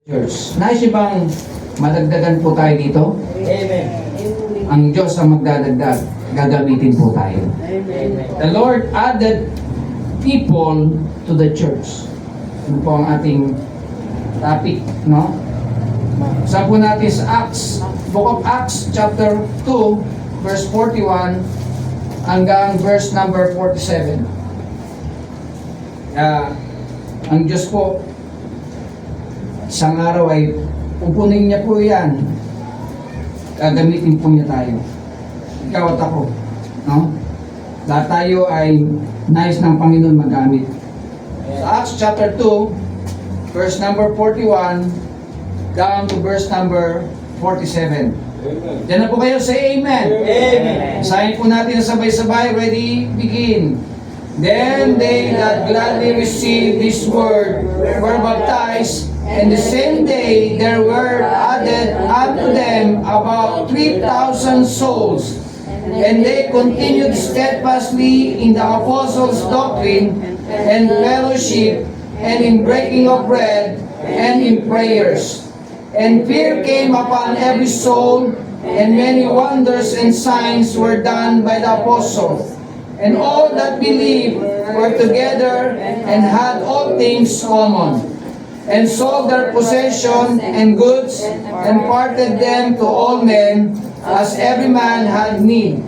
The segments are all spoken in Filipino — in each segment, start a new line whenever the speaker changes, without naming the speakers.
Church. Nais niyo bang madagdagan po tayo dito?
Amen.
Ang Diyos ang magdadagdag, gagamitin po tayo.
Amen.
The Lord added people to the church. Ano po ang ating topic, no? Sa po natin sa Acts, Book of Acts, chapter 2, verse 41, hanggang verse number 47. Ang Diyos po, isang araw ay pupunin niya po yan. Gagamitin po niya tayo. Ikaw at ako. No? Lahat tayo ay nais ng Panginoon magamit. Sa Acts chapter 2, verse number 41, down to verse number 47. Diyan na po kayo, say amen.
Amen.
Sahin po natin na sabay-sabay. Ready? Begin. Then they that gladly received this word were baptized, and the same day there were added unto them about 3,000 souls. And they continued steadfastly in the apostles' doctrine and fellowship, and in breaking of bread, and in prayers. And fear came upon every soul, and many wonders and signs were done by the apostles. And all that believed were together and had all things common, and sold their possession and goods, and parted them to all men, as every man had need.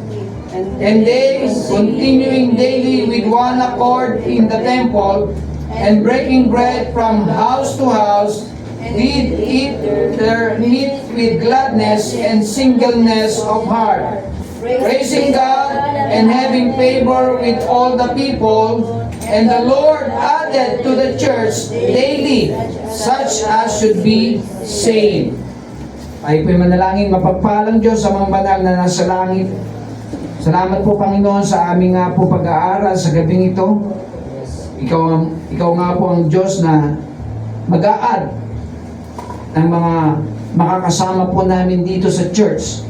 And they, continuing daily with one accord in the temple, and breaking bread from house to house, did eat their meat with gladness and singleness of heart, praising God and having favor with all the people. And the Lord added to the church daily such as should be saved. Ay po'y manalangin, mapagpalang Diyos sa mga banal na nasa langit. Salamat po, Panginoon, sa aming nga po pag-aaral sa gabing ito. Ikaw nga po ang Diyos na mag-a-add ng mga makakasama po namin dito sa church,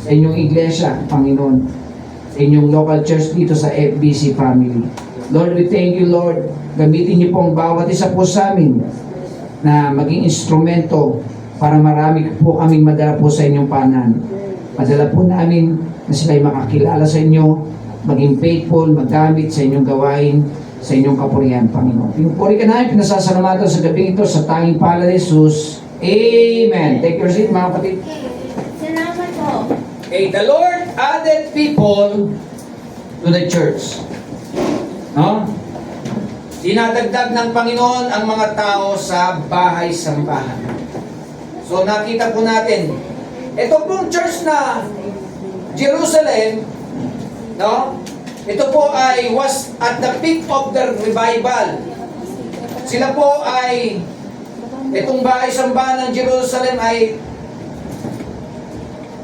sa inyong iglesia, Panginoon, sa inyong local church dito sa FBC family. Lord, we thank you, Lord. Gamitin niyo po ang bawat isa po sa amin na maging instrumento para marami po kaming madala po sa inyong panan. Madala po namin na sila'y makakilala sa inyo, maging faithful, magamit sa inyong gawain, sa inyong kapurihan, Panginoon. Pinupuri ka namin, pinasasalamatan sa gabi ito sa tanging pangalan ni Jesus. Amen. Take your seat, mga kapatid.
Salamat po.
Okay, the Lord added people to the church. No? Dinadagdag ng Panginoon ang mga tao sa bahay-sambahan. So nakita po natin, ito pong church na Jerusalem, no? Ito po ay was at the peak of the revival. Sila po ay, itong bahay-sambahan ng Jerusalem ay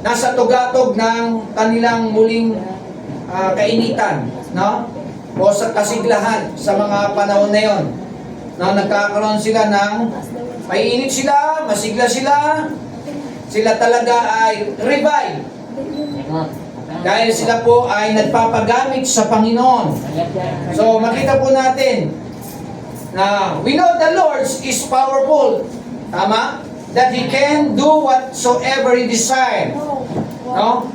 nasa tugatog ng kanilang muling kainitan, no? O sa kasiglahan sa mga panahon na yon. No, nagkakaroon sila ng maiinit sila, masigla sila. Sila talaga ay revive. Dahil sila po ay nagpapagamit sa Panginoon. So makita po natin na we know the Lord is powerful. Tama? That He can do whatsoever He desires. No?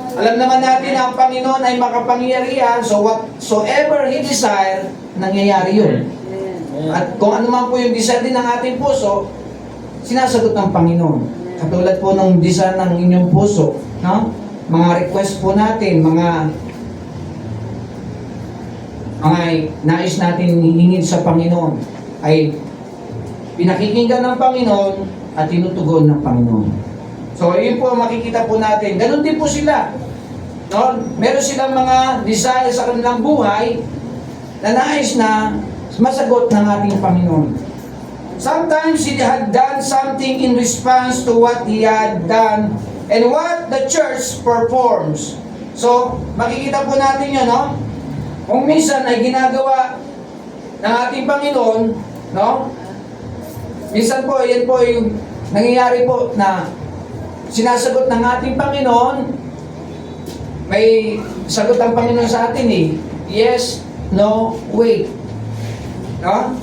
Alam naman natin na ang Panginoon ay makapangyarihan, so whatsoever He desire, nangyayari yun. At kung ano man po yung desire din ng ating puso, sinasagot ng Panginoon. Katulad po ng desire ng inyong puso, no? Mga request po natin, mga nais natin hihingin sa Panginoon, ay pinakikinggan ng Panginoon at tinutugon ng Panginoon. So, yun po makikita po natin. Ganun din po sila. No? Meron silang mga desire sa kanilang buhay na nais na masagot ng ating Panginoon. Sometimes He had done something in response to what He had done and what the church performs. So, makikita po natin yun, no? Kung minsan ay ginagawa ng ating Panginoon, no? Minsan po, yan po yung nangyayari po na sinasagot ng ating Panginoon, may sagot ang Panginoon sa atin eh. Yes, no, wait. No?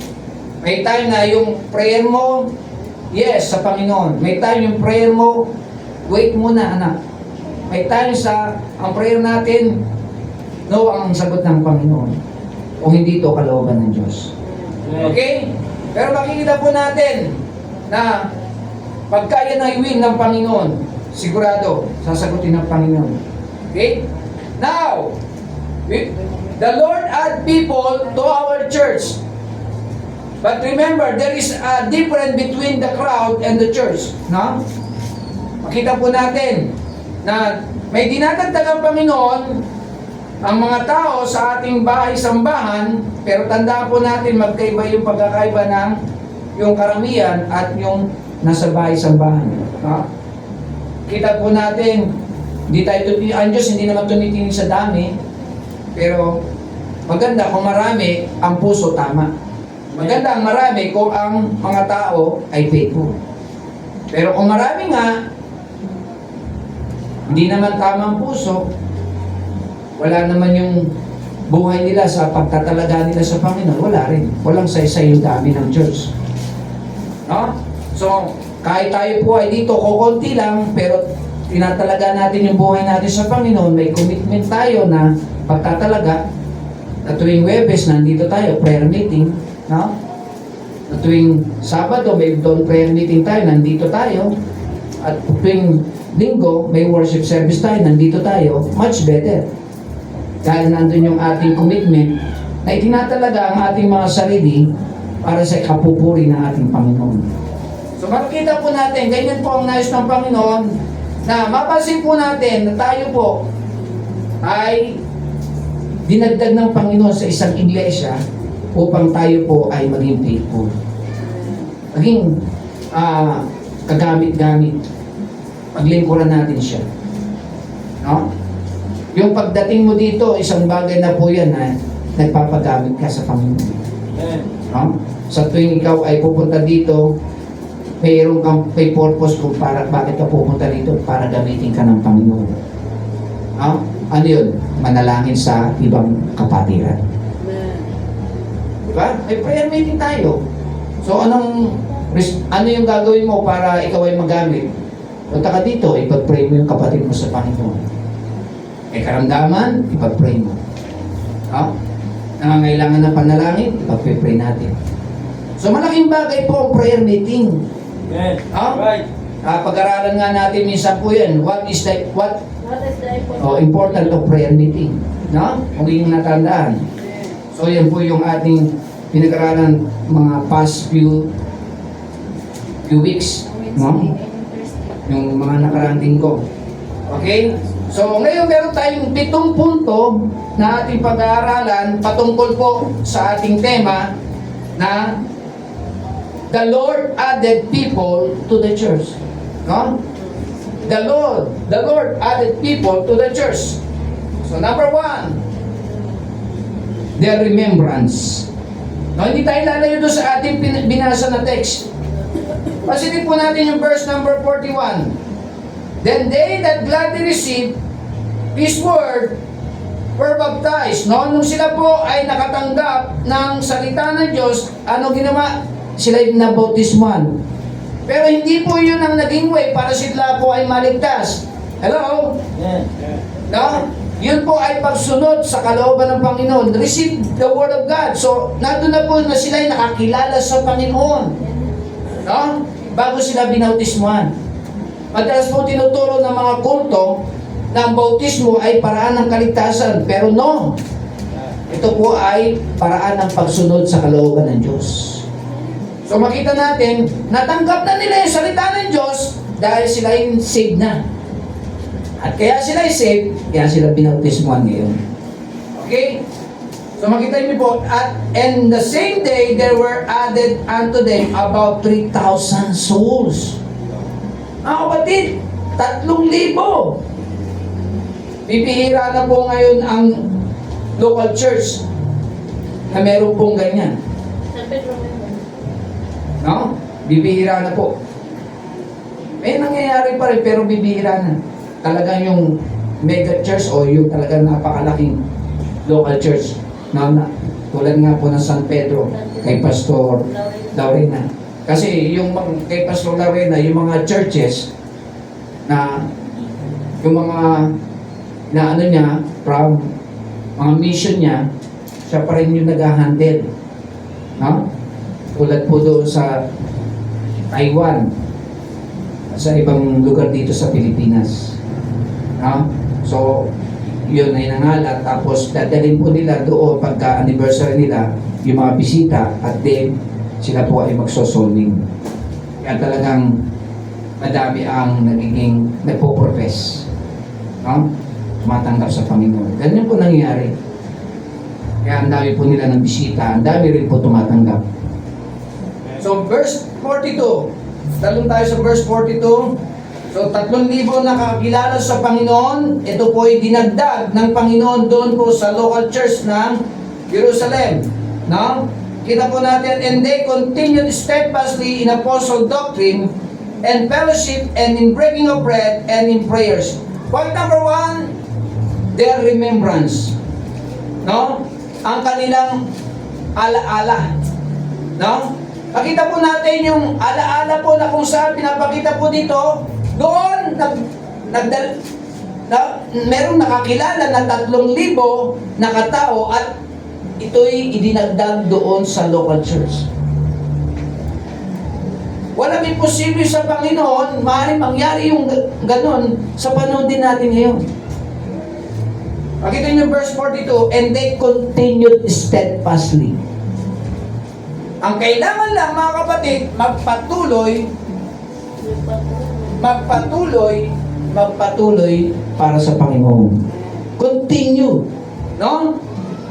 May time na yung prayer mo, Yes, sa Panginoon. May time yung prayer mo, wait muna anak. May time ang prayer natin, no ang sagot ng Panginoon. Kung hindi ito kalooban ng Diyos. Okay? Pero makikita po natin na pagka yan ay will ng Panginoon, sigurado, sasagutin ng Panginoon. Okay? Now, the Lord add people to our church. But remember, there is a difference between the crowd and the church. No? Makita po natin na may dinadagdag ang Panginoon ang mga tao sa ating bahay-sambahan, pero tandaan po natin magkaiba yung pagkakaiba ng yung karamihan at yung nasa bahay-sambahan. No? Kita po natin, ang Diyos hindi naman tumitingin sa dami, pero maganda kung marami, ang puso tama. Maganda ang marami kung ang mga tao ay faithful. Pero kung marami nga, hindi naman tama ang puso, wala naman yung buhay nila sa pagtatalaga nila sa Panginoon, wala rin. Walang saysay yung dami ng church. No? So, kahit tayo po ay dito, kukunti lang, pero tinatalaga natin yung buhay natin sa Panginoon, may commitment tayo na pagtatalaga, na tuwing Webes, nandito tayo, prayer meeting, no? Na tuwing Sabado, may dawn prayer meeting tayo, nandito tayo. At tuwing Linggo, may worship service tayo, nandito tayo. Much better. Dahil nandun yung ating commitment na itinatalaga ang ating mga sarili para sa kapupuri ng ating Panginoon. So makikita po natin, ganyan po ang nais ng Panginoon, na mapansin po natin na tayo po ay dinagdag ng Panginoon sa isang iglesia upang tayo po ay maging faithful. Maging kagamit-gamit. Paglingkuran natin siya. No? Yung pagdating mo dito, isang bagay na po yan na nagpapagamit ka sa Panginoon. No? Sa tuwing ikaw ay pupunta dito, mayroon kang may purpose kung bakit ka pupunta dito para gamitin ka ng Panginoon. No? Ano yun? Manalangin sa ibang kapatiran. Diba? May prayer meeting tayo. So ano yung gagawin mo para ikaw ay magamit? Punta ka dito, ipag-pray mo yung kapatid mo sa Panginoon. May karamdaman, ipag-pray mo. No? Nangangailangan ng panalangin, ipag-pray natin. So malaking bagay po ang prayer meeting.
Yes.
No?
Right.
Pag-aralan nga natin minsan po yan, what is the important of prayer meeting. No? Kung yung natandaan. So yan po yung ating pinag-aralan mga past few weeks. No? Yung mga nakaraang linggo. Okay? So ngayon meron tayong 7 punto na ating pag-aaralan patungkol po sa ating tema na the Lord added people to the church. No? The Lord added people to the church. So number 1, their remembrance. No, hindi tayo lalayo doon sa ating binasa na text. Pasilip po natin yung verse number 41. Then they that gladly received His word were baptized. No? Nung sila po ay nakatanggap ng salita ng Diyos, ano ginawa? Sila ay nabautismuhan. Pero hindi po yun ang naging way para sila po ay maligtas. Hello?
Yes.
No? Yun po ay pagsunod sa kalooban ng Panginoon. Receive the word of God. So, nandun na po na sila ay nakakilala sa Panginoon. No? Bago sila binautismuhan. Madalas po tinuturo ng mga kulto na ang bautismo ay paraan ng kaligtasan. Pero no. Ito po ay paraan ng pagsunod sa kalooban ng Diyos. So makita natin, natanggap na nila yung salita ng Diyos dahil sila yung saved na. At kaya sila yung saved, kaya sila binautismuhan ngayon. Okay? So makita niyo po, and the same day, there were added unto them about 3,000 souls. Mga kapatid, 3,000. Pipihira na po ngayon ang local church na meron pong ganyan. No? Bibihira na po. May nangyayari pa rin pero bibihira na. Talagang yung mega church o yung talagang napakalaking local church na tulad nga po ng San Pedro kay Pastor Laurena. Kasi yung kay Pastor Lorena, yung mga churches na yung mga na ano niya, from mga mission niya, siya pa rin yung nag-handle. No? Tulad po doon sa Taiwan, sa ibang lugar dito sa Pilipinas. No? So, yun ay nangalat. Tapos, dadalhin po nila doon pagka-anniversary nila, yung mga bisita, at then, sila po ay magsosolving. Kaya talagang madami ang nagiging nagpo-profess. No? Tumatanggap sa Panginoon. Ganyan po nangyayari. Kaya ang dami po nila ng bisita, ang dami rin po tumatanggap. So, verse 42. Talong tayo sa verse 42. So, 3,000 nakakilala sa Panginoon. Ito po ay dinagdag ng Panginoon doon po sa local church ng Jerusalem. No? Kita po natin, and they continued steadfastly in apostle doctrine and fellowship and in breaking of bread and in prayers. Point number 1, their remembrance. No? Ang kanilang alaala. No? Pakita po natin yung alaala po na kung saan pinapakita po dito, doon merong nakakilala na 3,000 na katao at ito'y idinagdag doon sa local church. Walang imposible sa Panginoon, maaaring mangyari yung ganon sa panahon din natin ngayon. Pakita niyo verse 42, and they continued steadfastly. Ang kailangan lang mga kapatid, magpatuloy para sa Panginoon. Continue. No?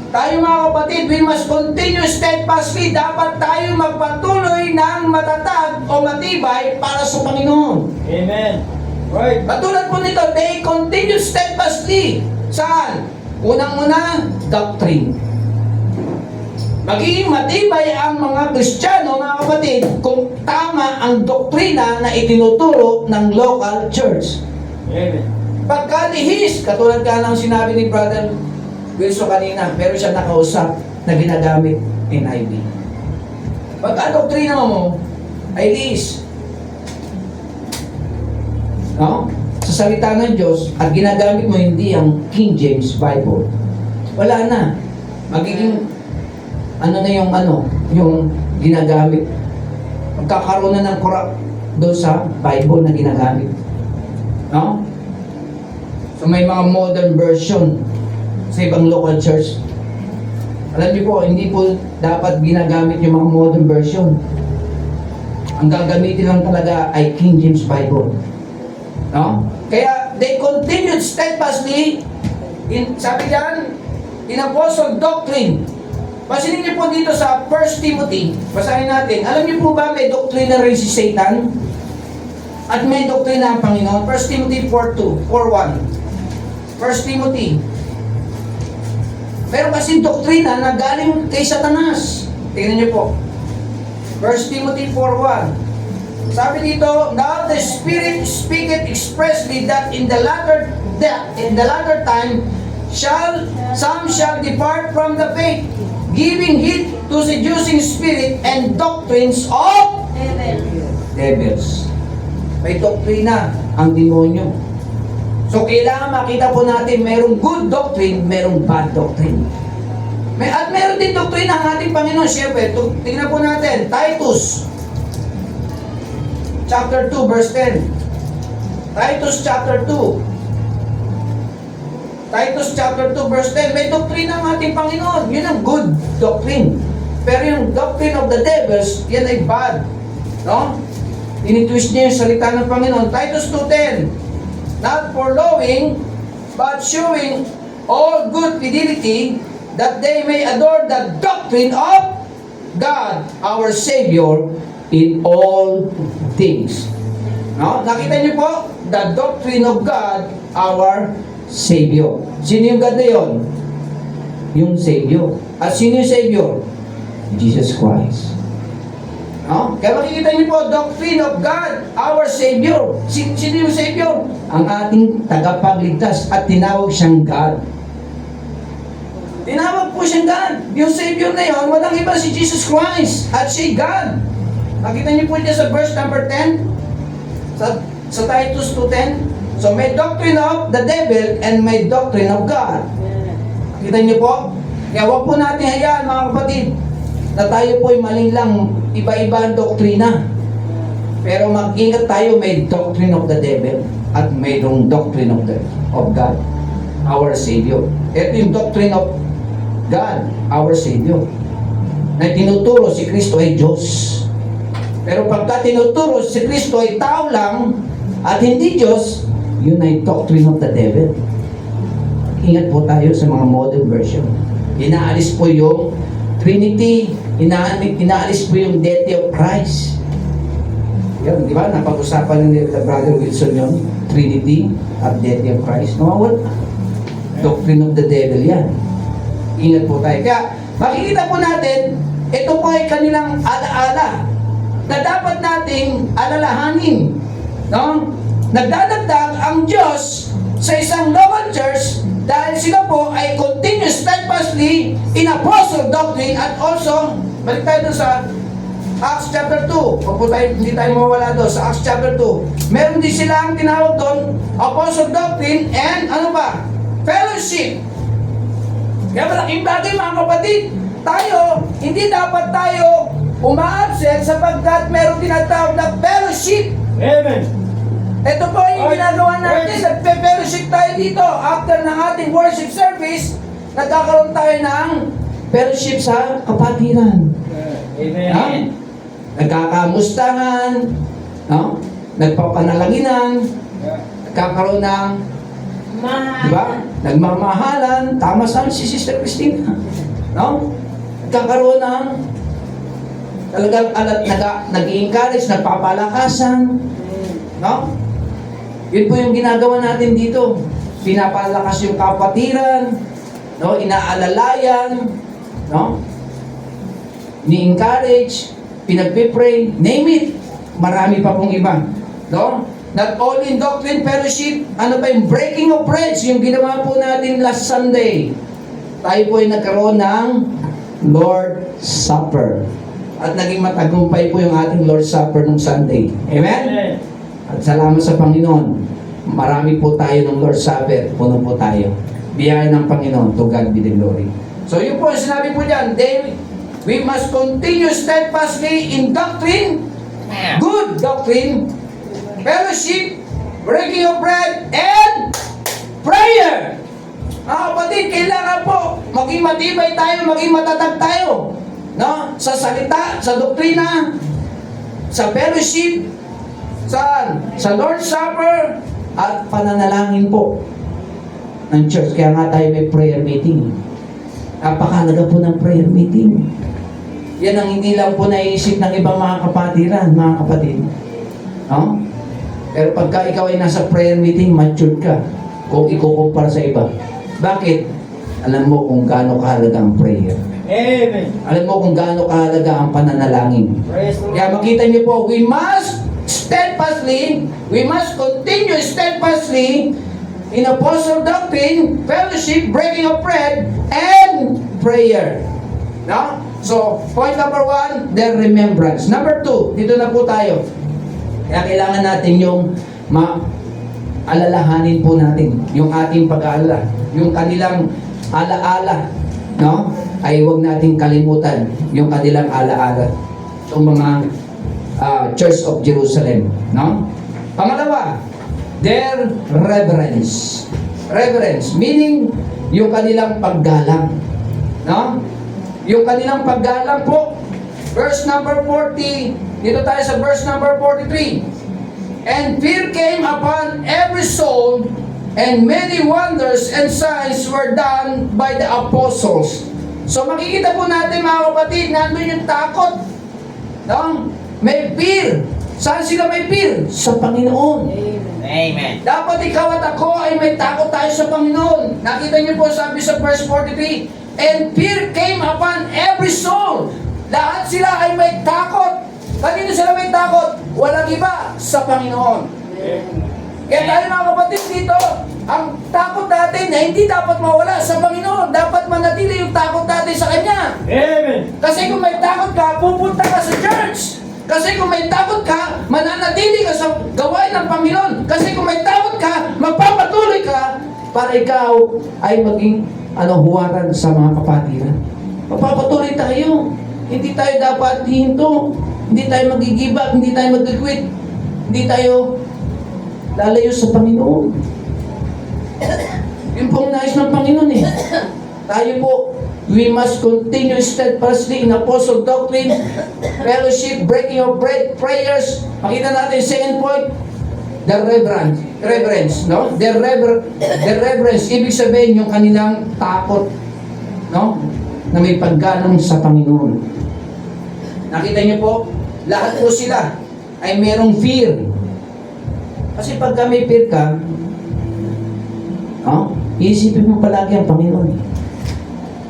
Tayo mga kapatid, we must continue steadfastly. Dapat tayo magpatuloy ng matatag o matibay para sa Panginoon.
Amen. Right.
Katulad po nito, they continue steadfastly. Saan? Unang-una, doctrine. Magiging matibay ang mga Kristiyano, mga kapatid, kung tama ang doktrina na itinuturo ng local church.
Amen.
Pagkalihis, katulad ka ng sinabi ni Brother Wilson kanina, meron siya nakausap na ginagamit NIV. Pagka-doktrina mo ay lihis. No? Sa salita ng Diyos, at ginagamit mo hindi ang King James Bible, wala na. Magiging yung ginagamit. Magkakaroon na ng corrupt doon sa Bible na ginagamit. No? So may mga modern version sa ibang local church. Alam niyo po, hindi po dapat ginagamit yung mga modern version. Ang gagamitin lang talaga ay King James Bible. No? Kaya they continued steadfastly sabi diyan, in apostle doctrine. Pansinin niyo po dito sa 1 Timothy, basahin natin. Alam niyo po ba may doktrina rin si Satan? At may doktrina ang Panginoon? 1 Timothy 4:1. 1 Timothy. Pero kasi doktrina na galing kay Satanas. Tingnan niyo po. 1 Timothy 4:1. Sabi dito, now the Spirit speaketh expressly that in the latter time some shall depart from the faith, giving heed to seducing spirit and doctrines of devils. May doktrina ang demonyo. So kailangan makita po natin merong good doctrine, merong bad doctrine. At meron din doktrina ang ating Panginoon. Siyempre, tingnan po natin, Titus chapter 2 verse 10. Titus chapter 2. Titus chapter 2 verse 10, may doktrina ng ating Panginoon. Yun ang good doctrine. Pero yung doctrine of the devils, yan ay bad. No? Tinitwist niya yung salita ng Panginoon. Titus 2:10, not following, but showing all good fidelity, that they may adore the doctrine of God, our Savior, in all things. No? Nakita niyo po? The doctrine of God, our Savior. Sino yung God na yun? Yung Savior. At sino yung Savior? Jesus Christ. No? Kaya makikita niyo po, doctrine of God, our Savior. Sino yung Savior? Ang ating tagapagligtas at tinawag siyang God. Tinawag po siyang God. Yung Savior na yun, walang iba si Jesus Christ at siya God. Nakita niyo po dyan sa verse number 10? Sa Titus 2:10? So may doctrine of the devil and may doctrine of God. Nakita niyo po? Kaya huwag po natin hayaan mga kapatid na tayo po ay maling lang iba-iba ang doktrina. Pero mag-ingat tayo, may doctrine of the devil at mayroong doctrine of God, our Savior. Ito yung doctrine of God, our Savior, na tinuturo si Kristo ay Diyos. Pero pagka tinuturo si Kristo ay tao lang at hindi Diyos, yun ay doctrine of the devil. Ingat po tayo sa mga modern version. Inaalis po yung Trinity, inaalis po yung deity of Christ. Yan, di ba? Napag-usapan ni Brother Wilson yun, Trinity at deity of Christ. Nawawala. Doctrine of the devil yan. Ingat po tayo. Kaya makikita po natin, ito po ay kanilang alaala na dapat nating alalahanin. No? Nagdadagdag ang Diyos sa isang local church dahil sila po ay continuous steadfastly in apostle doctrine at also, balik tayo doon sa Acts chapter 2. Huwag po tayo, hindi tayo mawala doon sa Acts chapter 2. Meron din sila ang tinawag doon, apostle doctrine and ano ba? Fellowship. Kaya malaking bagay mga kapatid, tayo, hindi dapat tayo uma-absent sapagkat meron tinatawag na fellowship.
Amen.
Ito po yung ginagawa natin. Nagpe-fellowship tayo dito. After ng ating worship service, nagkakaroon tayo ng fellowship sa kapatiran.
Amen.
Ha? Nagkakamustahan, no? Nagpapanalaginan, nagkakaroon ng, di ba? Nagmamahalan. Tama saan si Sister Christina? No? Nagkakaroon ng talagang nag-i-encourage, nagpapalakasan. No? Yun po yung ginagawa natin dito. Pinapalakas yung kapatiran, no? Inaalalayan, no? Ni-encourage, pinagpipray, name it. Marami pa pong iba. No? Not only in doctrine, fellowship, ano pa yung breaking of breads, yung ginawa po natin last Sunday. Tayo po ay nagkaroon ng Lord Supper. At naging matagumpay po yung ating Lord Supper nung Sunday. Amen?
Amen.
At salamat sa Panginoon. Marami po tayo ng Lord Supper. Puno po tayo. Biyaya ng Panginoon. To God be the glory. So yun po, sinabi po dyan, we must continue steadfastly in doctrine, good doctrine, fellowship, breaking of bread, and prayer. Mga kapatid, kailangan po maging matibay tayo, maging matatag tayo. No? Sa salita, sa doktrina, sa fellowship, saan? Sa Lord's Supper, at pananalangin po ng church. Kaya nga tayo may prayer meeting. Napakalaga po ng prayer meeting. Yan ang hindi lang po naiisip ng ibang mga kapatiran, mga kapatid. No? Pero pagka ikaw ay nasa prayer meeting, matured ka kung ikukumpara sa iba. Bakit? Alam mo kung gaano kahalaga ang prayer.
Amen.
Alam mo kung gaano kahalaga ang pananalangin.
Praise the Lord.
Kaya makita niyo po, we must continue steadfastly in apostle doctrine, fellowship, breaking of bread, and prayer. No? So, point number 1, their remembrance. Number 2, dito na po tayo. Kaya kailangan natin yung alalahanin po natin, yung ating pag-aalala, yung kanilang alaala, no? Ay huwag nating kalimutan yung kanilang alaala. Itong mga Church of Jerusalem, no? Pangalawa, their reverence. Reverence, meaning yung kanilang paggalang, no? Yung kanilang paggalang po. Verse number 40, dito tayo sa verse number 43. And fear came upon every soul, and many wonders and signs were done by the apostles. So makikita po natin mga kapatid, nandun yung takot. No? May fear. Saan sila may fear? Sa Panginoon.
Amen.
Dapat ikaw at ako ay may takot tayo sa Panginoon. Nakita niyo po sabi sa verse 43, and fear came upon every soul. Lahat sila ay may takot. Kanino sila may takot? Walang iba, sa Panginoon. Kaya tayo mga kapatid dito, ang takot natin na hindi dapat mawala sa Panginoon. Dapat manatili yung takot natin sa Kanya.
Amen.
Kasi kung may takot ka, pupunta ka sa church. Kasi kung may takot ka, mananatili ka sa gawain ng Panginoon. Kasi kung may takot ka, magpapatuloy ka para ikaw ay maging huwaran sa mga kapatiran. Magpapatuloy tayo. Hindi tayo dapat hihinto. Hindi tayo mag-give up. Hindi tayo mag-quit. Hindi tayo lalayo sa Panginoon. Yun pong nais ng Panginoon eh. Tayo po, we must continue steadfastly in apostle doctrine, fellowship, breaking of bread, prayers. Makita natin, second point, the reverence, no? The reverence, ibig sabihin yung kanilang takot, no? Na may paggalang sa Panginoon. Nakita niyo po, lahat po sila ay merong fear. Kasi pagka may fear ka, no? Iisipin mo palagi ang Panginoon.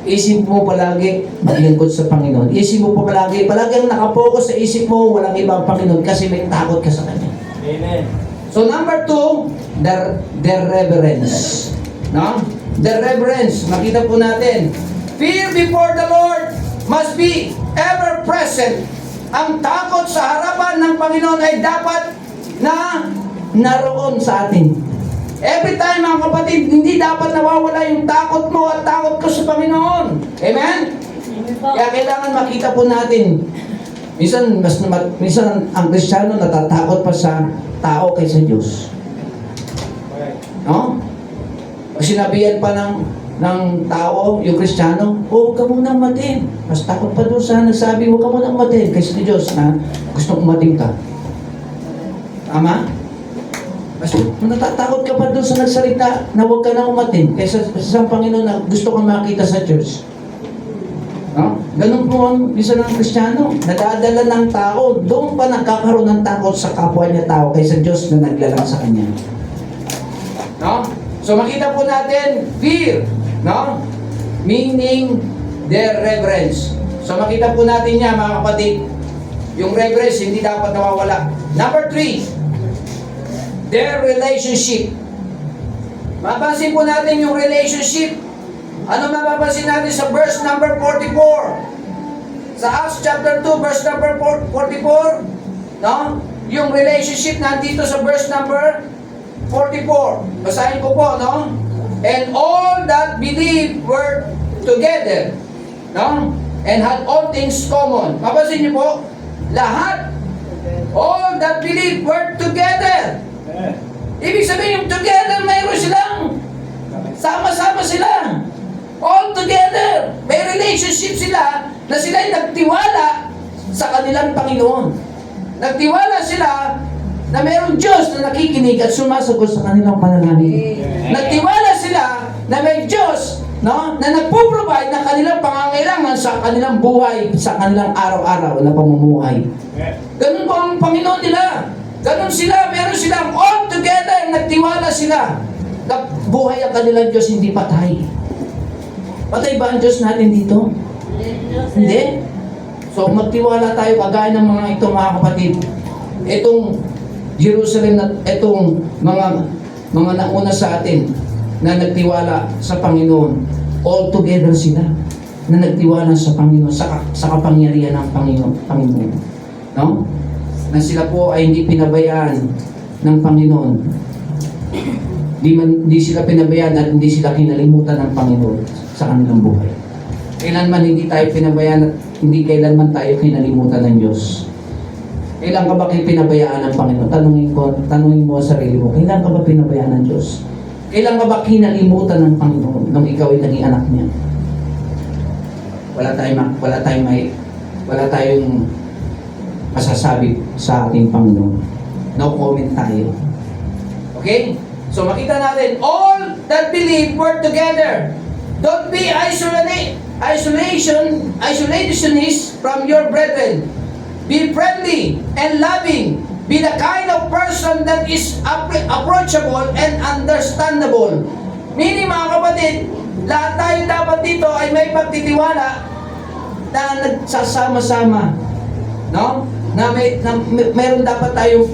Isip mo palagi maglingkod sa Panginoon. Isip mo palagi ang nakapokus sa isip mo, walang ibang Panginoon kasi may takot ka sa Kanya.
Amen.
So number 2, the reverence. No? The reverence. Makita po natin. Fear before the Lord must be ever present. Ang takot sa harapan ng Panginoon ay dapat na naroon sa atin. Every time, mga kapatid, hindi dapat nawawala yung takot mo at takot ko sa Panginoon. Amen? Kaya kailangan makita po natin. Minsan ang Kristiyano natatakot pa sa tao kaysa Diyos. No? Pag sinabihan pa ng tao, yung Kristiyano, huwag ka munang matin. Mas takot pa doon sa nagsabi, huwag ka munang matin kaysa ni Diyos na gusto umating ka. Tama? Mas natatakot ka pa doon sa nagsalita na huwag ka na umatin kaysa sa Panginoon na gusto kang makita sa church. No? Ganun po ang isa ng Kristiyano. Nadadala ng tao, doon pa nagkakaroon ng takot sa kapwa niya tao kaysa Diyos na naglalang sa kanya. No? So makita po natin, fear. No? Meaning their reverence. So makita po natin niya, mga kapatid, yung reverence hindi dapat nawawala. Number 3, their relationship. Mapansin po natin yung relationship. Ano mapapansin natin sa verse number 44? Sa Acts chapter 2, verse number 44, no? Yung relationship nandito sa verse number 44. Basahin ko po, no? And all that believed were together, no? And had all things common. Mapansin niyo po, lahat, all that believed were together. Ibig sabihin yung together, mayroon silang sama-sama sila. All together. May relationship sila na sila ay nagtiwala sa kanilang Panginoon. Nagtiwala sila na mayroong Diyos na nakikinig at sumasagot sa kanilang panalangin. Nagtiwala sila na may Diyos, no, na nagpo-provide ng kanilang pangangailangan sa kanilang buhay, sa kanilang araw-araw na pamumuhay. Ganun po ang Panginoon nila. Ganun sila, meron silang all together, nagtiwala sila na buhay ang kanilang Diyos, hindi patay. Patay ba ang Diyos natin dito? Hindi. So magtiwala tayo kagaya ng mga ito, mga kapatid. Itong Jerusalem, itong mga nauna sa atin na nagtiwala sa Panginoon, all together sila na nagtiwala sa Panginoon, sa kapangyarihan ng Panginoon. No? Na sila po ay hindi pinabayaan ng Panginoon. Hindi sila pinabayaan at hindi sila kinalimutan ng Panginoon sa kanilang buhay. Kailanman hindi tayo pinabayaan at hindi kailanman tayo kinalimutan ng Diyos. Kailan ka ba pinabayaan ng Panginoon? Tanungin mo sa sarili mo, kailan ka ba pinabayaan ng Diyos? Kailan ka ba kinalimutan ng Panginoon nung ikaw ay naging anak niya? Wala tayong masasabi sa ating Panginoon. No comment tayo. Okay? So makita natin, all that believe were together. Don't be isolationist from your brethren. Be friendly and loving. Be the kind of person that is approachable and understandable. Meaning, mga kapatid, lahat tayo dapat dito ay may pagtitiwala na nagsasama-sama. No? Na mayroon dapat tayong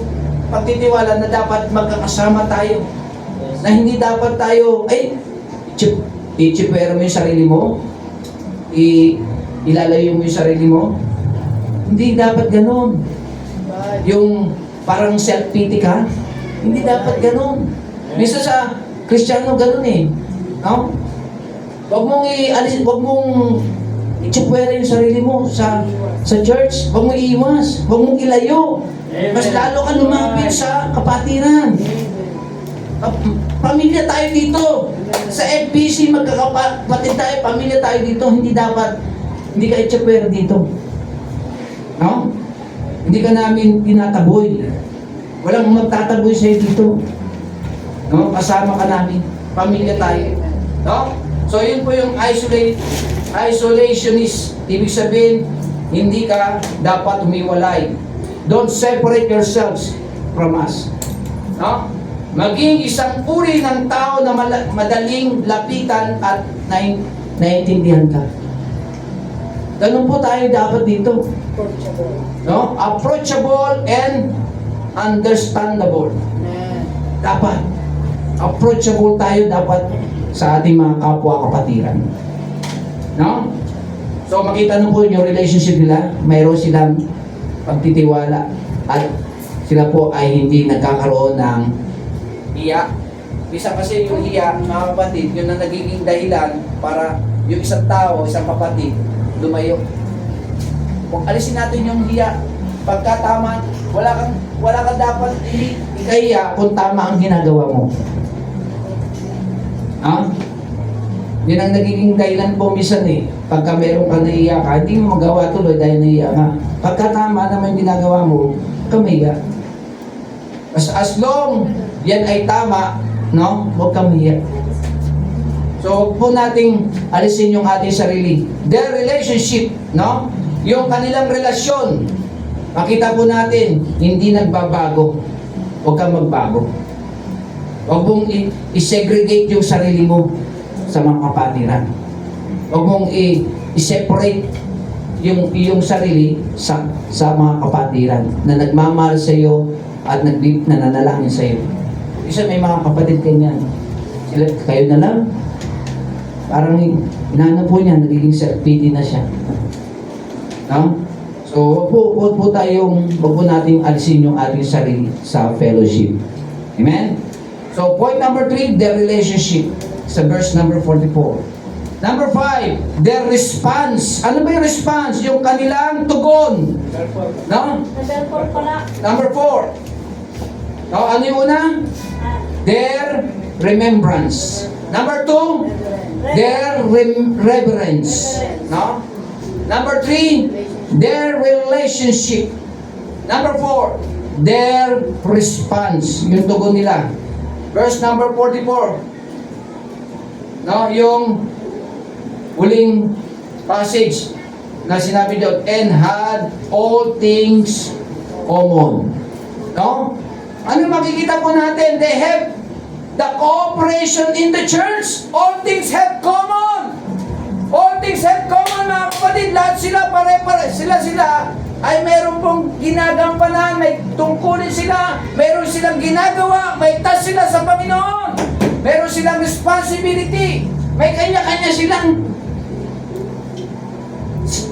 pagtitiwala na dapat magkakasama tayo. Na hindi dapat tayo, i-chipwera mo yung sarili mo, ilalayo mo yung sarili mo. Hindi dapat ganun. yung parang self-pity ka. Hindi dapat ganun. Minsan sa Kristiyano ganun eh. No? Huwag mong ialis, huwag mong itsupwera yung sarili mo sa church. Huwag mong iiwas. Huwag mong ilayo. Mas lalo ka lumapit sa kapatiran. Pamilya tayo dito. Sa FBC, magkakapatid tayo, pamilya tayo dito. Hindi ka itsupwera dito. No? Hindi ka namin tinataboy. Walang magtataboy sa'yo dito. No? Kasama ka namin. Pamilya tayo. No? So yun po yung isolationist. Ibig sabihin, hindi ka dapat humiwalay. Don't separate yourselves from us. No? Maging isang uri ng tao na madaling lapitan at naiintindihan ka. Ganun po tayo dapat dito. No? Approachable and understandable. Dapat. Approachable tayo dapat sa ating mga kapwa kapatiran. No? So makita nyo po yung relationship nila, mayroon silang pagtitiwala at sila po ay hindi nagkakaroon ng hiya. Bisa kasi yung hiya, mga kapatid, yun ang nagiging dahilan para yung isang tao, isang kapatid, lumayo. Kung alisin natin yung hiya, pagka tama, wala kang dapat ikahiya kung tama ang ginagawa mo. Ha? Yun ang nagiging dahilan po minsan eh. Pagka meron ka naiya ka, hindi mo magawa tuloy dahil naiya ka. Pagka tama naman yung ginagawa mo, kamiya. As long yan ay tama, no? Huwag kamiya. So, huwag po nating alisin yung ating sarili. Their relationship, no? Yung kanilang relasyon, makita po natin, hindi nagbabago. Huwag kang magbago. Huwag mong i-segregate yung sarili mo sa mga kapatiran. Huwag mong i-separate yung iyong sarili sa mga kapatiran na nagmamahal sa iyo at nananalangin sa iyo. Isa may mga kapatid ganyan. Sila, kayo na lang. Parang inaano po niya, nagiging self-pity na siya. No? So, huwag po nating alisin yung ating sarili sa fellowship. Amen? So, point number 3, their relationship. Sa verse number 44. Number 5, their response. Ano ba yung response? Yung kanilang tugon. No? Number 4. No, ano yung una? Their remembrance. Number 2, their reverence. No? Number 3, their relationship. Number 4, their response. Yung tugon nila. Verse number 44. No, yung huling passage na sinabi doon, and had all things common. No? Ano makikita po natin? They have the cooperation in the church. All things have common. All things have common, mga kapatid. Lahat sila pare-pare. Sila ay meron pong ginagampanan, may tungkulin sila, meron silang ginagawa, may task sila sa Panginoon, meron silang responsibility, may kanya-kanya silang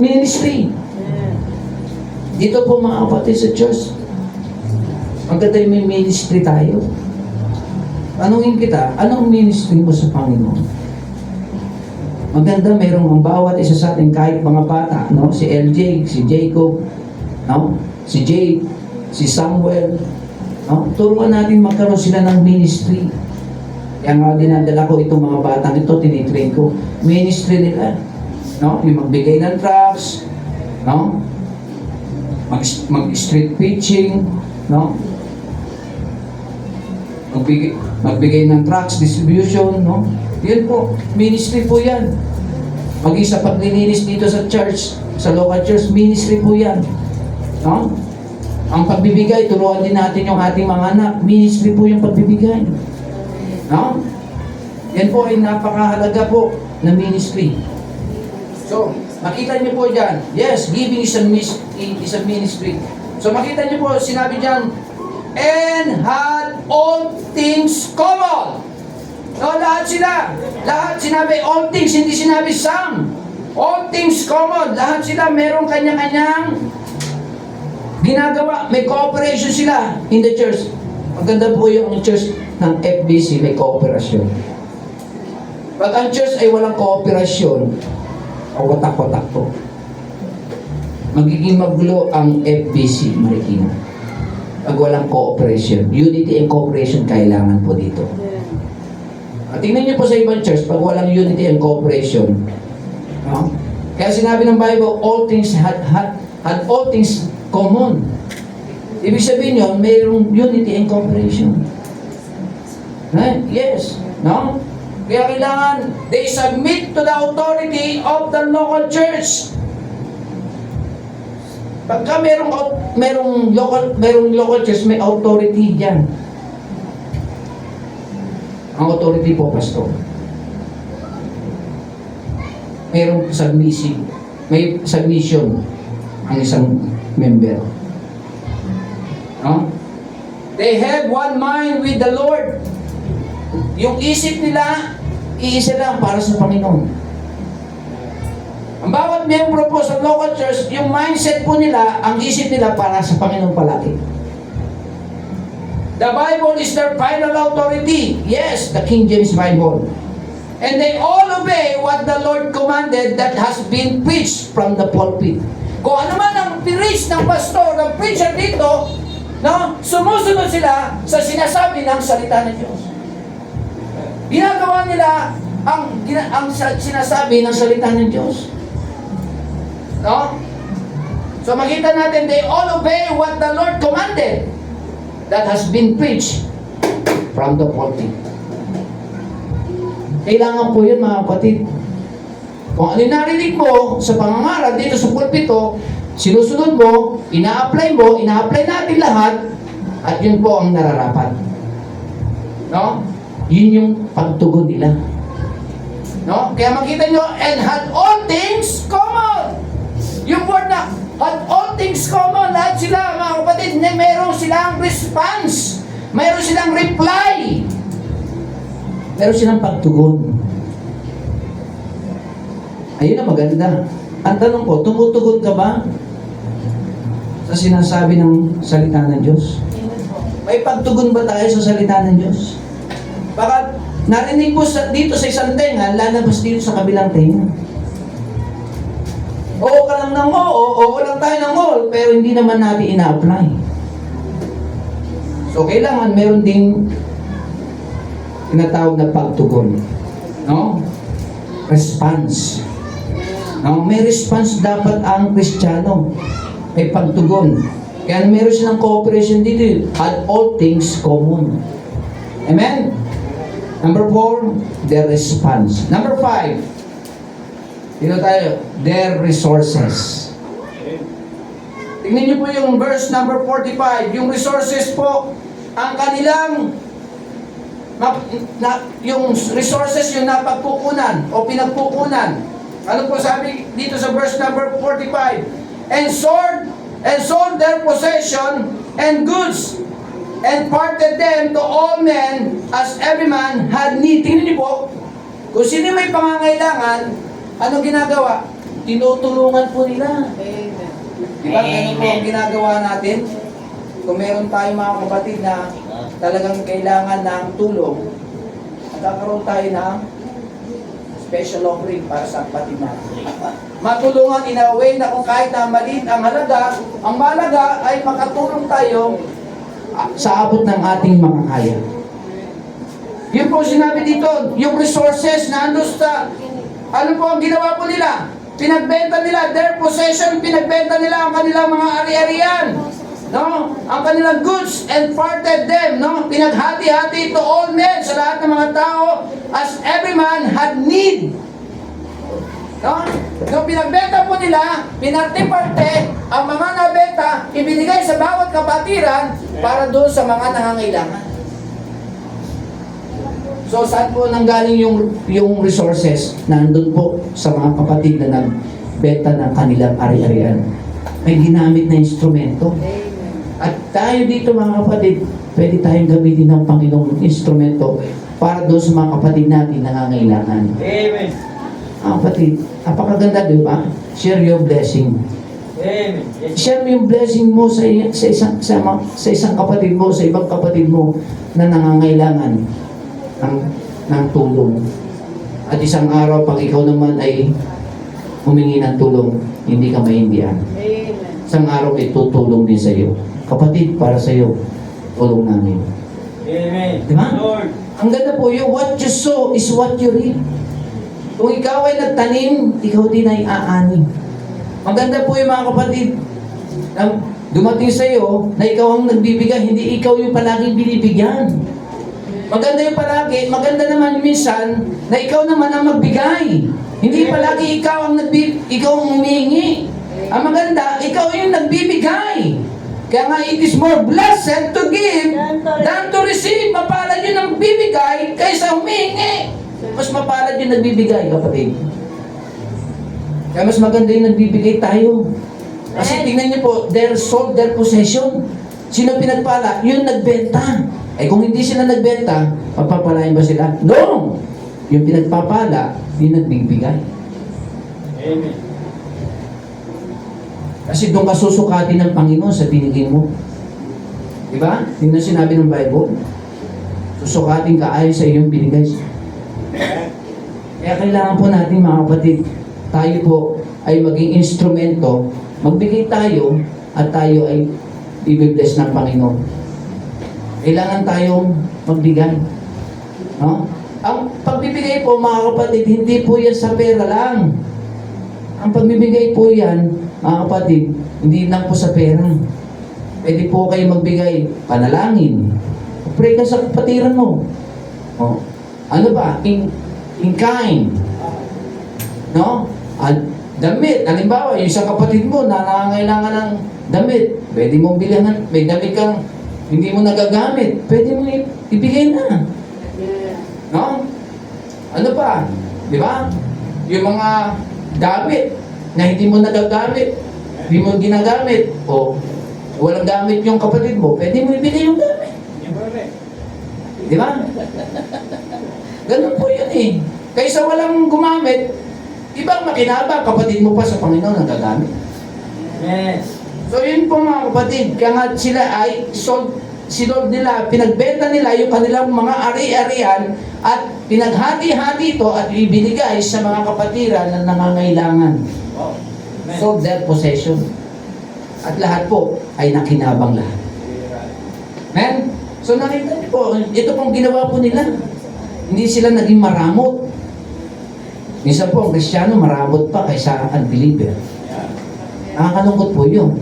ministry. Dito po mga kapatid sa church, maganda yung may ministry tayo. Tanungin kita, anong ministry mo sa Panginoon? Maganda, mayroong ang bawat isa sa atin, kahit mga bata, no? Si LJ, si Jacob, no? Si Jade, si Samuel, no? Turuan natin magkaroon sila ng ministry. Kaya nga dinadala ko itong mga batang ito, tinitrain ko. Ministry nila, no? Yung magbigay ng tracts, no? Mag-street preaching, no? Magbigay ng tracts, distribution, no? Yan po, ministry po yan. Maging sa paglilinis dito sa church, sa local church, ministry po yan. No? Ang pagbibigay, turuan din natin yung ating mga anak. Ministry po yung pagbibigay. No? Yan po ay napakahalaga po na ministry. So, makita niyo po dyan, yes, giving is a ministry. So, makita niyo po, sinabi dyan, and had all things common. No, lahat sila. Lahat sinabi all things, hindi sinabi some. All things common. Lahat sila merong kanya-kanyang ginagawa, may cooperation sila in the church. Maganda po yung church ng FBC, may cooperation. Pag ang church ay walang cooperation, o watak-watak po, magiging magulo ang FBC, Marikina. Pag walang cooperation, unity and cooperation kailangan po dito. At tingnan niyo po sa ibang church, pag walang unity and cooperation, no? Kaya sinabi ng Bible, all things had all things common. Ibig sabihin yun, mayroong unity and cooperation. Right? Yes. No? Kaya kailangan, they submit to the authority of the local church. Pagka merong local church, may authority dyan. Ang authority po, pastor. Merong submissive. May submission ang isang member. No? They have one mind with the Lord. Yung isip nila, iisa lang para sa Panginoon. Ang bawat miyembro po sa local church, yung mindset po nila, ang isip nila para sa Panginoon palagi. The Bible is their final authority. Yes, the King James Bible. And they all obey what the Lord commanded that has been preached from the pulpit. Kung ano man ang preach ng pastor, ng preacher dito, no, sumusunod sila sa sinasabi ng salita ng Diyos. Ginagawa nila ang sinasabi ng salita ng Diyos. No? So makita natin, they all obey what the Lord commanded that has been preached from the pulpit. Kailangan po yun, mga kapatid. Kung ano yung narinig mo sa pangangaral dito sa pulpito, sinusunod mo, ina-apply natin lahat, at yun po ang nararapat. No? Yun yung pagtugon nila. No? Kaya makita nyo, and had all things common. Yung word na, had all things common, lahat sila, mga kapatid, meron silang response. Meron silang reply. Meron silang pagtugon. Ayun ang maganda. Ang tanong ko, tumutugon ka ba sa sinasabi ng salita ng Diyos? May pagtugon ba tayo sa salita ng Diyos? Baka narinig mo dito sa isang tenga, lalabas dito sa kabilang tenga. Oo ka lang ng oo lang tayo ng all, pero hindi naman natin ina-apply. So kailangan meron ding tinatawag na pagtugon. No? Response. No? May response dapat ang Kristiyano. May pagtugon. Kaya meron silang cooperation dito. At all things common. Amen? Number 4, their response. Number 5, dito tayo, their resources. Tingnan niyo po yung verse number 45. Yung resources po, ang kanilang yung resources yung napagpupunan o pinagpupunan. Ano po sabi dito sa verse number 45? And sold their possession and goods and parted them to all men as every man had need. Tingnan niyo po, kung sino may pangangailangan, anong ginagawa? Tinutulungan po nila.
Amen.
Diba? Ano po ang ginagawa natin? Kung meron tayong mga kapatid na talagang kailangan ng tulong, magkakaroon tayo ng special offering para sa kapatid natin. Matulungan in a way na kung kahit na maliit ang halaga, ang mahalaga ay makatulong tayo sa abot ng ating mga kaya. Yun po sinabi dito, yung resources na andun sa, ano po ang ginawa po nila? Pinagbenta nila, their possession, pinagbenta nila ang kanilang mga ari-arian. No? Ang kanilang goods and parted them, no? Pinaghati-hati to all men, sa lahat ng mga tao, as every man had need. No? So pinagbenta po nila, pinarte-parte, ang mga nabenta, ibinigay sa bawat kapatiran para doon sa mga nangangailangan. So saan po nanggaling yung resources? Nandun po sa mga kapatid na nagbenta ng kanilang ari-arian. May ginamit na instrumento. At tayo dito mga kapatid, pwede tayong gamitin ng Panginoong instrumento para doon sa mga kapatid natin na nangangailangan.
Amen.
Kapatid, napakaganda, di ba? Share your blessing.
Amen. Yes.
Share mo yung blessing mo sa isang kapatid mo, sa ibang kapatid mo na nangangailangan ng tulong. At isang araw, pag ikaw naman ay humingi ng tulong, hindi ka maintindihan.
Amen.
Isang araw may tutulong din sa iyo. Kapatid, para sa iyo, tulong namin.
Amen.
Di ba?
Lord.
Ang ganda po yung what you sow is what you reap. Kung ikaw ay nagtanim, ikaw din ay aani. Ang ganda po yung mga kapatid, na dumating sa iyo na ikaw ang nagbibigay, hindi ikaw yung palaging binibigyan. Maganda yung palagi, maganda naman minsan na ikaw naman ang magbigay. Hindi palagi ikaw ang ikaw ang humihingi. Ang maganda, ikaw yung nagbibigay. Kaya nga, it is more blessed to give than to receive. Mapalad yun ang bibigay kaysa humihingi. Mas mapalad yung nagbibigay, kapatid. Kaya mas maganda yung nagbibigay tayo. Kasi tingnan niyo po, they sold their possession. Sino pinagpala? Yung nagbenta. Eh kung hindi sila nagbenta, papapalain ba sila? No! Yung pinagpapala, yung nagbibigay.
Amen.
Kasi doon ka susukatin ng Panginoon sa binigay mo. Diba? Yun ang sinabi ng Bible. Susukatin ka ayon sa iyong binigay. Kaya kailangan po natin, mga kapatid, tayo po ay maging instrumento, magbigay tayo at tayo ay i-bless ng Panginoon. Kailangan tayong magbigay. No? Ang pagbibigay po, mga kapatid, hindi po yan sa pera lang. Ang pagbibigay po yan, mga kapatid, hindi lang po sa pera. Pwede po kayo magbigay panalangin. Pray ka sa kapatiran mo. Oh. Ano ba? In kind. No? At damit. Halimbawa, yung isang kapatid mo na nangangailangan ng damit. Pwede mong bilhan. May damit kang hindi mo nagagamit. Pwede mo ibigay na. No? Ano pa? Di ba? Yung mga gamit na hindi mo nagagamit, hindi mo ginagamit, o walang gamit yung kapatid mo, pwede mo ibigay yung gamit. Di ba? Ganun po yun eh. Kaysa walang gumamit, ibang makinabang, kapatid mo pa sa Panginoon nagagamit.
Yes.
So yun po mga kapatid, kaya nga sila ay sinod nila, pinagbenta nila yung kanilang mga ari-arian at pinaghati-hati ito at ibinigay sa mga kapatiran na nangangailangan.
Wow. Amen.
Sold their possession. At lahat po ay nakinabang lahat. Amen? So nakita niyo po, ito pong ginawa po nila. Hindi sila naging maramot. Minsan po ang Kristiyano maramot pa kaysa unbeliever. Nakakalungkot po yun.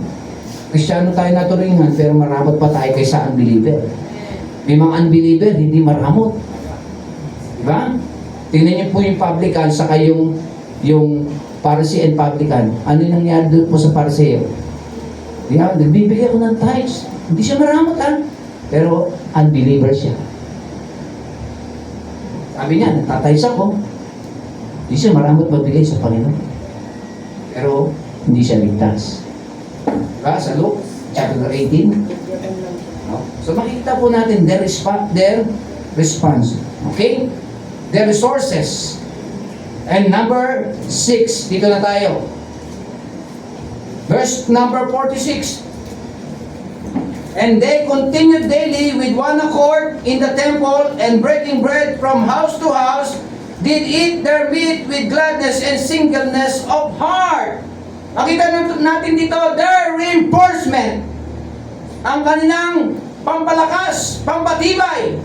Kristiyano tayo naturingan pero maramot pa tayo kaysa unbeliever. May mga unbeliever hindi maramot. Diba? Tingnan niyo po yung publican saka yung Pharisee and publican. Ano yung nangyari doon po sa Pharisee? Diba? Nagbibigay ako ng tithes. Hindi siya maramot ha. Pero unbeliever siya. Sabi niya, nagtatithes ako. Hindi siya maramot magbigay sa Panginoon. Pero hindi siya ligtas. Diba? Sa Luke, chapter 18. No? So makikita po natin their response. Okay? Their resources. And number 6, dito na tayo. Verse number 46. And they continued daily with one accord in the temple and breaking bread from house to house, did eat their meat with gladness and singleness of heart. Makita natin dito, their reinforcement. Ang kanilang pampalakas, pampatibay.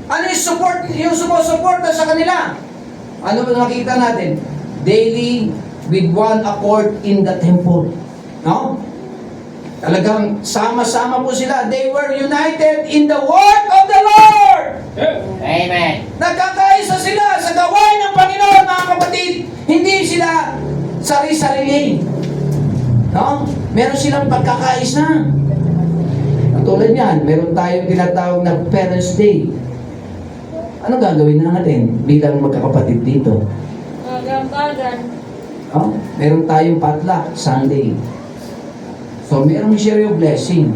Ano yung sumusuporta sa kanila? Ano ba nakita natin? Daily with one accord in the temple. No? Talagang sama-sama po sila. They were united in the word of the Lord.
Amen.
Nagkakaisa sila sa gawain ng Panginoon, mga kapatid. Hindi sila sari-sarili. No? Meron silang pagkakaisa. Katulad yan, meron tayong tinatawag na Parents' Day. Ano gagawin natin bilang magkakapatid dito?
Agam-agam.
No? Meron tayong potluck Sunday. So, merong share yung blessing.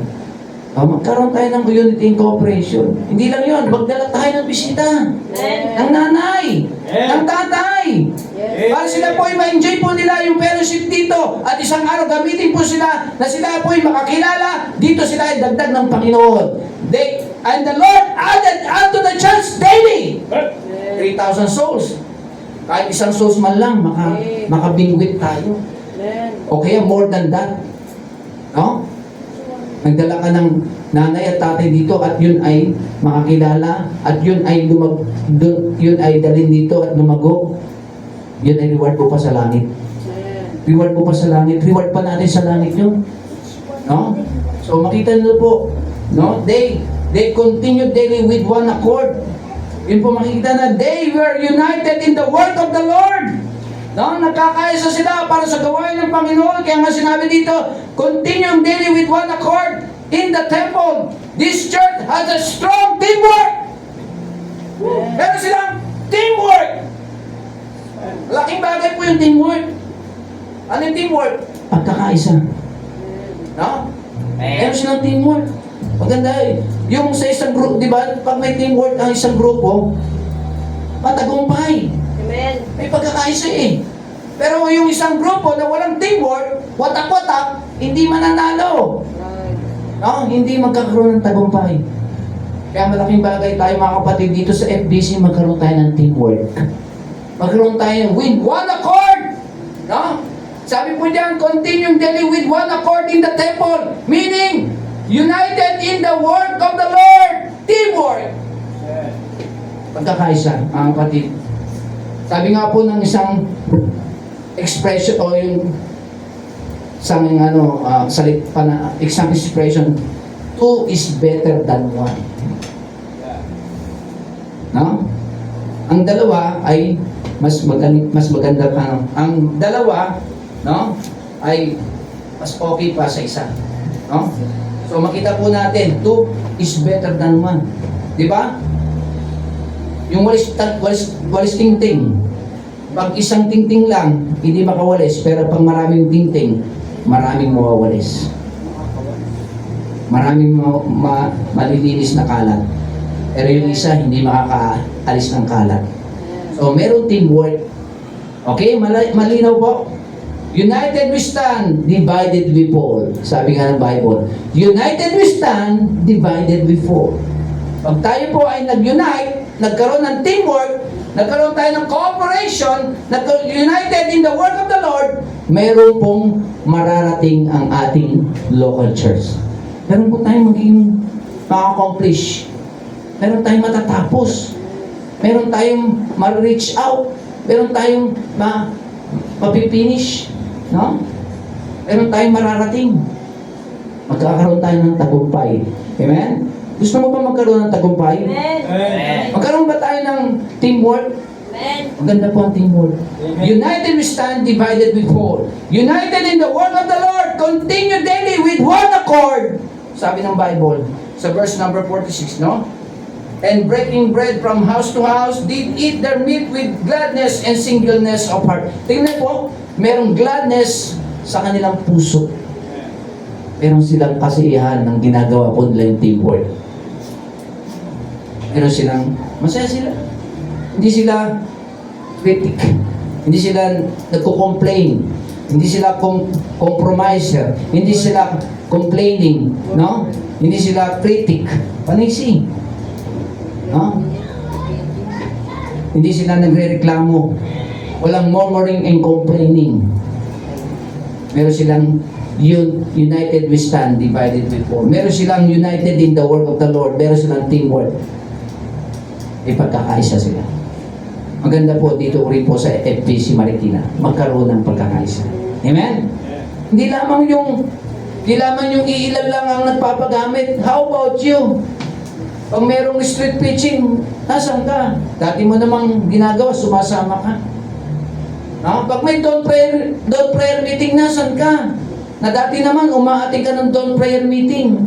Magkaroon tayo ng unity and cooperation. Hindi lang yun, magdala tayo ng bisita. Ng nanay, ng tatay. Para sila po ay ma-enjoy po nila yung fellowship dito. At isang araw gamitin po sila na sila po ay makakilala. Dito sila ay dagdag ng Panginoon. And the Lord added unto the church daily 3,000 souls. Kahit isang souls man lang, makabingwit tayo. O kaya more than that. No? Nagdala ka ng nanay at tatay dito at yun ay makakilala at yun ay yun ay dalhin dito at lumago. Yun ay reward po pa sa langit. Reward po pa sa langit. Reward pa natin sa langit yun. No? So makita nyo po, no? They continued daily with one accord. Yun po makikita na they were united in the work of the Lord. No, nagkakaisa sila para sa gawain ng Panginoon. Kaya nga sinabi dito, continue daily with one accord in the temple. This church has a strong teamwork. Meron silang teamwork. Laking bagay po yung teamwork. Ano yung teamwork? Pagkakaisa. No? Meron silang teamwork. Maganda eh. Yung sa isang group, di ba? Pag may teamwork ang isang grupo, matagumpay.
Amen.
May pagkakaisa eh. Pero yung isang grupo na walang teamwork, watak-watak, hindi mananalo. No? Hindi magkakaroon ng tagumpay. Kaya malaking bagay tayo mga kapatid dito sa FBC, magkaroon tayo ng teamwork. Magkaroon tayo with one accord. No? Sabi po diyan, continue daily with one accord in the temple. Meaning, united in the work of the Lord. Teamwork. Pagkakaisa, mga kapatid. Sabi nga po ng isang expression o yung isang isang expression, two is better than one. No? Ang dalawa ay mas maganda pa. Ang dalawa, no, ay mas okay pa sa isa. No? So makita po natin, two is better than one. Di ba? Yung walis tingting. Pag isang tingting lang, hindi makawalis. Pero pag maraming tingting, maraming mawawalis. Maraming malilinis na kalat. Pero yung isa, hindi makakaalis ng kalat. So, meron teamwork. Okay? Malinaw po. United we stand, divided we fall. Sabi nga ng Bible. United we stand, divided we fall. Pag tayo po ay nag-unite, nagkaroon ng teamwork, nagkaroon tayo ng cooperation, united in the work of the Lord, meron pong mararating ang ating local church. Meron po tayong magiging ma-accomplish. Meron tayong matatapos. Meron tayong ma-reach out. Meron tayong mapipinish. No? Meron tayong mararating. Magkakaroon tayo ng tagumpay. Amen? Gusto mo ba magkaroon ng tagumpay?
Amen.
Magkaroon ba tayo ng teamwork?
Amen.
Maganda po ang teamwork. United we stand, divided we fall. United in the work of the Lord, continue daily with one accord. Sabi ng Bible, sa verse number 46, no? And breaking bread from house to house, did eat their meat with gladness and singleness of heart. Tingnan po, merong gladness sa kanilang puso. Meron silang kasiyahan ng ginagawa po nila yung teamwork. Meron silang, masaya sila. Hindi sila critic. Hindi sila nagko-complain. Hindi sila compromiser. Hindi sila complaining. No? Hindi sila critic. Panisi. No? Hindi sila nagre-reklamo. Walang murmuring and complaining. Meron silang united we stand, divided we fall. Meron silang united in the work of the Lord. Meron silang teamwork. Pagkakaisa sila. Maganda po dito rin po sa FBC Marikina. Magkaroon ng pagkakaisa. Amen? Hindi lamang yung iilan lang ang nagpapagamit. How about you? Pag merong street preaching, nasan ka? Dati mo namang ginagawa, sumasama ka. Pag may dawn prayer meeting, nasan ka? Na dati naman, umaating ka ng dawn prayer meeting.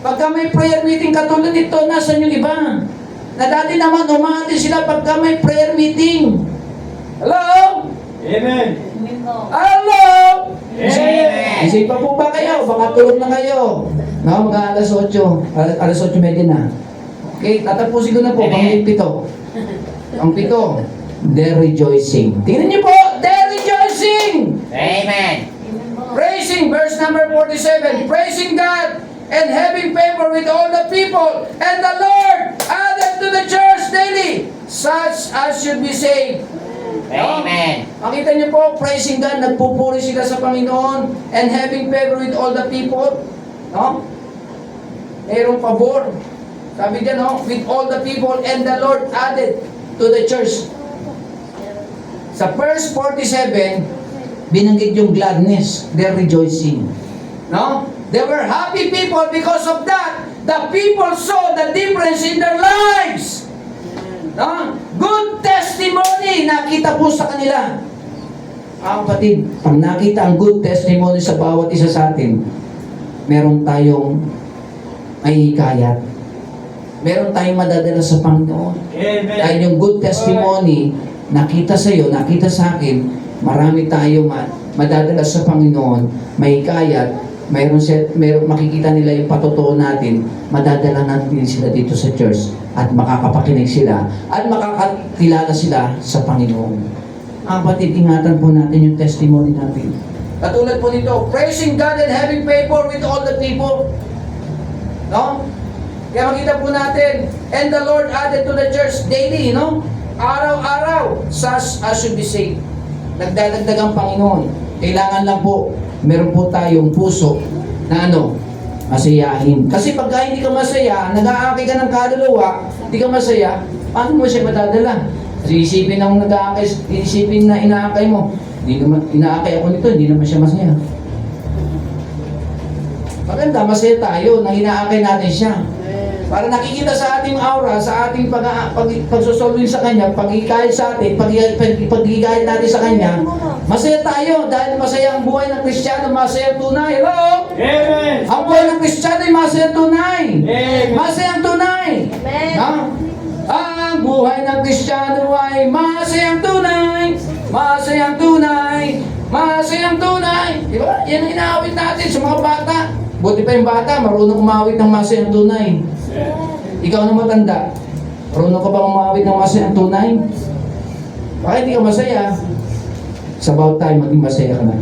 Pagka may prayer meeting katulad nito, nasan yung iba? Na dati naman, umaating sila pagka may prayer meeting. Hello?
Amen.
Amen po.
Hello?
Amen.
Gising pa po ba kayo? Baka tulog na kayo. No, mga alas 8. Alas 8:30 na. Okay, tatapusin ko na po.
Amen.
Pang 7. Ang 7. They're rejoicing. Tingnan niyo po. They're rejoicing.
Amen.
Praising, verse number 47. Praising God and having favor with all the people. And the Lord added to the church daily such as should be saved.
Amen.
Makita niyo po, praising God, nagpupuri sila sa Panginoon and having favor with all the people. No? Mayroong pabor. Sabi diyan, no? With all the people and the Lord added to the church. Sa verse 47, binanggit yung gladness. They're rejoicing. No? They were happy people because of that. The people saw the difference in their lives. No? Good testimony nakita po sa kanila. Ang kapatid, pag nakita ang good testimony sa bawat isa sa atin, meron tayong may hikayat. Meron tayong madadala sa Panginoon.
Amen.
Dahil yung good testimony, nakita sa iyo, nakita sa akin, marami tayong madadala sa Panginoon, may hikayat, mayroon makikita nila yung patotoo natin, madadala natin sila dito sa church at makakapakinig sila at makakakilala sila sa Panginoon. Ang kapatid, ingatan po natin yung testimony natin. Katulad po nito, praising God and having favor with all the people. No? Kaya makita po natin, and the Lord added to the church daily, no? Araw-araw, such as should be saved. Nagdadagdag ang Panginoon. Kailangan lang po, meron po tayong puso na masayahin. Kasi pagka hindi ka masaya, nag-aakay ka ng kaluluwa, hindi ka masaya, paano mo siya madadala? Kasi isipin ng nag-aakay, isipin na inaakay mo, hindi naman, inaakay ako nito, hindi naman siya masaya. Maganda, masaya tayo na inaakay natin siya. Para nakikita sa ating aura, sa ating pagsusolving sa Kanya, pag-ikahit sa atin, pag-ikahit natin sa Kanya, masaya tayo dahil masaya ang buhay ng Kristiyano, masaya tunay. Hello?
Amen.
Ang buhay ng Kristiyano ay masaya tunay.
Amen.
Masaya tunay.
Amen.
Ha? Ang buhay ng Kristiyano ay masayang tunay. Masayang tunay. Masayang tunay. Di ba? Yan ang inaawit natin sa mga bata. Buti pa yung bata, marunong umawit ng masayang tunay. Ikaw na matanda, marunong ka ba umawit ng masayang tunay? Bakit hindi ka masaya? Sa about time, maging masaya ka na.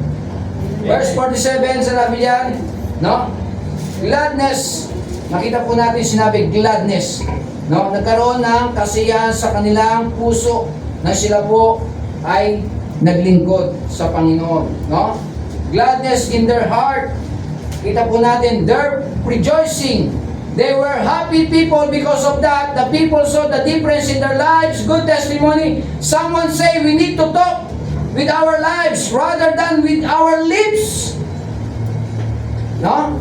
Verse 47, sinabi yan, no? Gladness. Nakita po natin sinabi, gladness. No? Nagkaroon ng kasiyahan sa kanilang puso na sila po ay naglingkod sa Panginoon. No? Gladness in their heart. Kita po natin, they're rejoicing. They were happy people because of that. The people saw the difference in their lives. Good testimony. Someone say we need to talk with our lives rather than with our lips. No?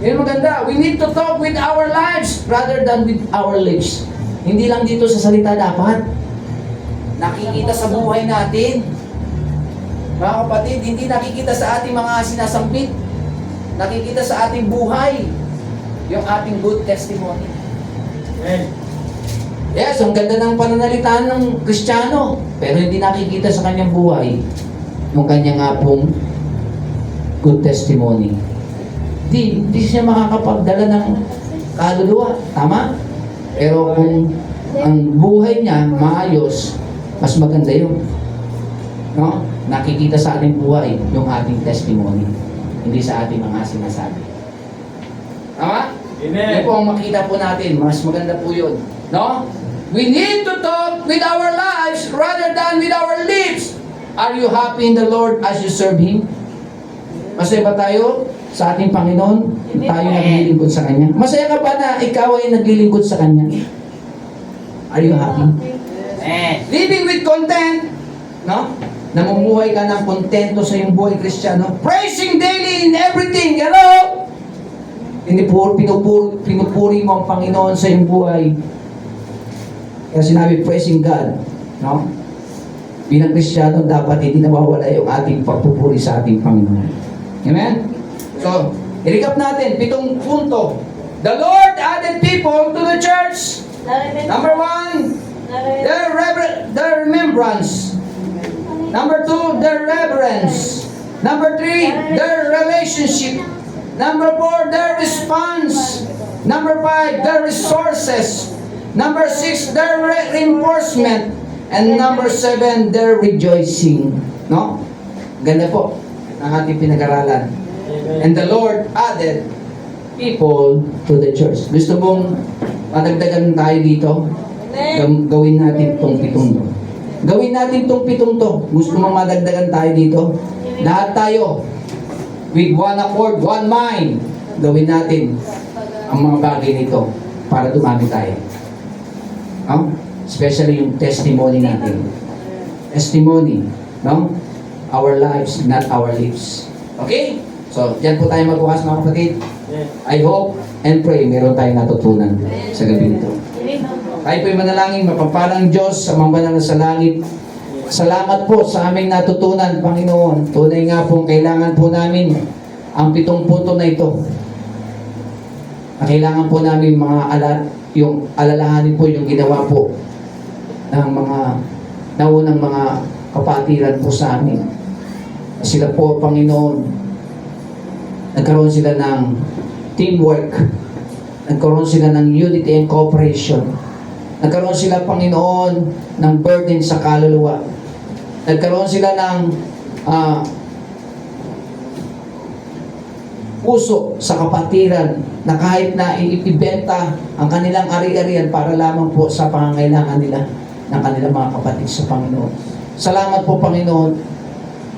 Yan maganda. We need to talk with our lives rather than with our lips. Hindi lang dito sa salita dapat. Nakikita sa buhay natin. Mga kapatid, hindi nakikita sa ating mga sinasambit. Nakikita sa ating buhay yung ating good testimony.
Amen.
Yes, ang ganda ng pananalitaan ng Kristiyano, pero hindi nakikita sa kanyang buhay yung kanyang nga pong good testimony. Hindi siya makakapagdala ng kaluluwa. Tama? Pero kung ang buhay niya maayos, mas maganda yun. No? Nakikita sa ating buhay yung ating testimony. Hindi sa ating mga sinasabi. Tama?
Amen.
Yan po ang makita po natin. Mas maganda po yun. No? We need to talk with our lives rather than with our lips. Are you happy in the Lord as you serve Him? Masaya ba tayo sa ating Panginoon? Tayo naglilingkod sa Kanya. Masaya ka ba na ikaw ay naglilingkod sa Kanya? Are you happy?
Amen.
Living with content. No? Namumuhay ka ng kontento sa iyong buhay Kristiyano. Praising daily in everything. Hello? Pinupuri mo ang Panginoon sa iyong buhay. Kaya sinabi, praising God. No? Bilang Kristiyano, dapat hindi nawawala yung ating pagpupuri sa ating Panginoon. Amen? So, i-recap natin, 7 punto. The Lord added people to the church. Number 1, their remembrance. Number 2, their reverence. Number 3, their relationship. Number 4, their response. Number 5, their resources. Number 6, their reinforcement. And number 7, their rejoicing. No? Ganda po ang ating pinag-aralan. And the Lord added people to the church. Gusto mong madagdagan tayo dito? Gawin natin itong 7 to. Gawin natin itong 7 to. Gusto mong madagdagan tayo dito? Lahat tayo, with one accord, one mind, gawin natin ang mga bagay nito para dumami tayo. No? Especially yung testimony natin. Testimony, no? Our lives, not our lips. Okay? So, dyan po tayo magbukas mga kapatid. I hope and pray meron tayong natutunan sa gabi nito. Tayo po'y manalangin, mapapalang Diyos sa mga banal na sa langit. Salamat po sa aming natutunan, Panginoon. Tunay nga po, kailangan po namin ang 7 punto na ito. Kailangan po namin yung alalahanin po yung ginawa po ng mga naunang mga kapatiran po sa amin. Sila po, Panginoon, nagkaroon sila ng teamwork. Nagkaroon sila ng unity and cooperation. Nagkaroon sila, Panginoon, ng burden sa kaluluwa. Nagkaroon sila ng puso sa kapatiran na kahit na ibenta ang kanilang ari-arian para lamang po sa pangangailangan nila ng kanilang mga kapatid sa Panginoon. Salamat po, Panginoon.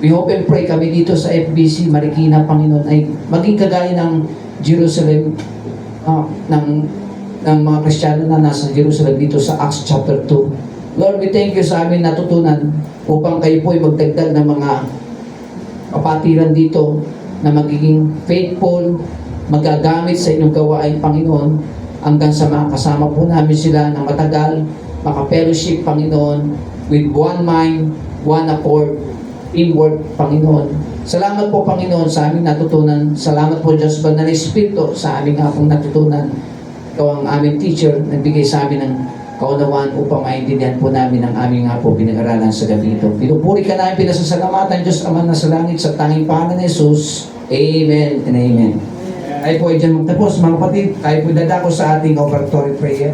We hope and pray kami dito sa FBC Marikina, Panginoon, ay maging kagaya ng Jerusalem, ng mga Kristiyano na nasa Jerusalem dito sa Acts chapter 2. Lord, we thank you sa amin natutunan upang kayo po ay magdagdag ng mga kapatiran dito na magiging faithful, magagamit sa inyong gawain, Panginoon, hanggang sa makasama po namin sila na matagal, maka-fellowship, Panginoon, with one mind, one accord, teamwork, Panginoon. Salamat po, Panginoon, sa aming natutunan. Salamat po, Diyos Banal na Espiritu, sa aming apong natutunan. Ikaw ang aming teacher, nagbigay sa amin ng kaunawaan upang maintindihan po namin ang aming nga po pinag-aralan sa gabi ito. Pinupuri ka namin, pinasasalamatan, Diyos Ama na sa langit, sa tanging pangalan ni Jesus. Amen and amen. Tayo po ay dyan magtapos, mga kapatid. Tayo po dadako sa ating offertory prayer.